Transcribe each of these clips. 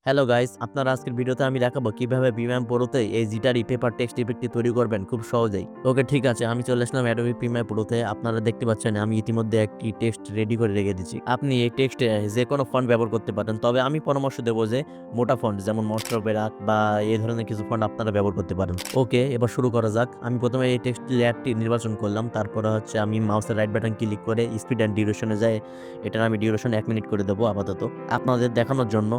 Hello guys, আপনারা আজকের ভিডিওতে আমি দেখাবো কিভাবে প্রিমিয়াম প্রোতে এই জিটারি পেপার টেক্সট ইফেক্টটি তৈরি করবেন খুব সহজেই। ওকে, ঠিক আছে, আমি চলে আসলাম অ্যাডোবি প্রিমিয়ার প্রোতে। আপনারা দেখতে পাচ্ছেন আমি ইতিমধ্যে একটি টেক্সট রেডি করে রেখে দিচ্ছি। আপনি এই টেক্সটে যে কোনো ফন্ট ব্যবহার করতে পারেন, তবে আমি পরামর্শ দেবো যে মোটা ফন্ট যেমন মনস্টার বেরাক বা এই ধরনের কিছু ফন্ট আপনারা ব্যবহার করতে পারেন। ওকে, এবার শুরু করা যাক। আমি প্রথমে এই টেক্সট লেয়ারটি নির্বাচন করলাম, তারপরে আমি মাউসের রাইট বাটন ক্লিক করে স্পিড অ্যান্ড ডিউরেশনে যাই। এটার আমি ডিউরেশন 1 মিনিট করে দেবো আপাতত আপনাদের দেখানোর জন্য।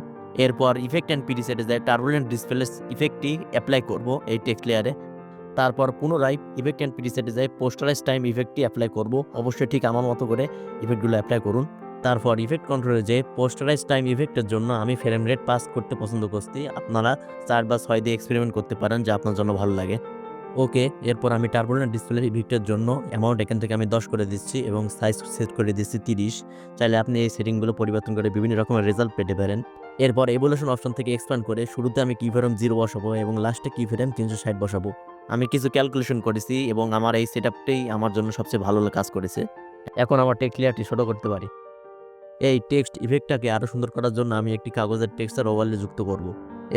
এরপর ইফেক্ট অ্যান্ড প্রিসেটে যায় টার্বুলেন্ট ডিসপ্লে ইফেক্টটি অ্যাপ্লাই করব এই টেক্সট লেয়ারে। তারপর পুনরায় ইফেক্ট অ্যান্ড প্রিসেটে যায় পোস্টারাইজ টাইম ইফেক্টটি অ্যাপ্লাই করব। অবশ্যই ঠিক আমার মতো করে ইফেক্টগুলো অ্যাপ্লাই করুন। তারপর ইফেক্ট কন্ট্রোলে যে পোস্টারাইজ টাইম ইফেক্টের জন্য আমি ফ্রেম রেট পাস করতে পছন্দ করছি। আপনারা 4 বা 6 দিয়ে এক্সপেরিমেন্ট করতে পারেন, যা আপনার জন্য ভালো লাগে। ওকে, এরপর আমি টার্বুলেন্ট ডিসপ্লে ইফেক্টের জন্য অ্যামাউন্ট এখান থেকে আমি 10 করে দিচ্ছি এবং সাইজ সেট করে দিচ্ছি 30। চাইলে আপনি এই সেটিংগুলো পরিবর্তন করে বিভিন্ন রকমের রেজাল্ট পেতে পারেন। এরপর এভোলিউশন অপশন থেকে এক্সপ্যান্ড করে শুরুতে আমি কিফ্রেম 0 বসাবো এবং লাস্টে কিফ্রেম 360 বসাবো। আমি কিছু ক্যালকুলেশন করেছি এবং আমার এই সেটআপটাই আমার জন্য সবচেয়ে ভালো কাজ করেছে। এখন আমার টেক্সট লেয়ারটি ছোট করতে পারি। এই টেক্সট ইফেক্টটাকে আরও সুন্দর করার জন্য আমি একটি কাগজের টেক্সচার ওভারলে যুক্ত করব।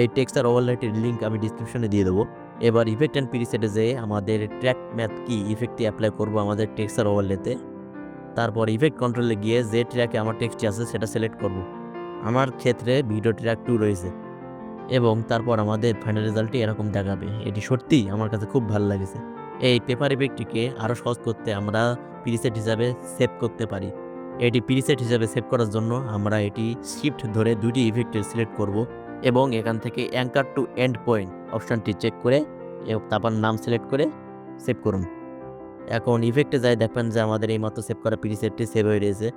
এই টেক্সচার ওভারলেটির লিঙ্ক আমি ডিসক্রিপশনে দিয়ে দেবো। এবার ইফেক্ট অ্যান্ড প্রিসেটে যেয়ে আমাদের ট্র্যাক ম্যাথ কি ইফেক্টটি অ্যাপ্লাই করব আমাদের টেক্সচার ওভারলেতে। তারপর ইফেক্ট কন্ট্রোলে গিয়ে যে ট্র্যাকে আমার টেক্সটটি আছে সেটা সিলেক্ট করব। আমার ক্ষেত্রে ভিডিও ট্র্যাক 2 রয়েছে এবং তারপর আমাদের ফাইনাল রেজাল্টটি এরকম দেখাবে। এটি সত্যিই আমার কাছে খুব ভালো লেগেছে। এই পেপার ইফেক্টটিকে আরও সহজ করতে আমরা প্রিসেট হিসাবে সেভ করতে পারি। এটি প্রিসেট হিসাবে সেভ করার জন্য আমরা এটি শিফট ধরে দুইটি ইফেক্টের সিলেক্ট করব এবং এখান থেকে অ্যাঙ্কার টু এন্ড পয়েন্ট অপশানটি চেক করে তারপর নাম সিলেক্ট করে সেভ করুন। এখন ইফেক্টে যাই, দেখবেন যে আমাদের এইমাত্র সেভ করা প্রিসেটটি সেভ হয়ে রয়েছে।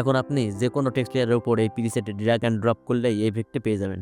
এখন আপনি যে কোনো টেক্সট লেয়ারের উপর এই প্রিসেটে ড্র্যাগ অ্যান্ড ড্রপ করলেই এই ইফেক্টটি পেয়ে যাবেন।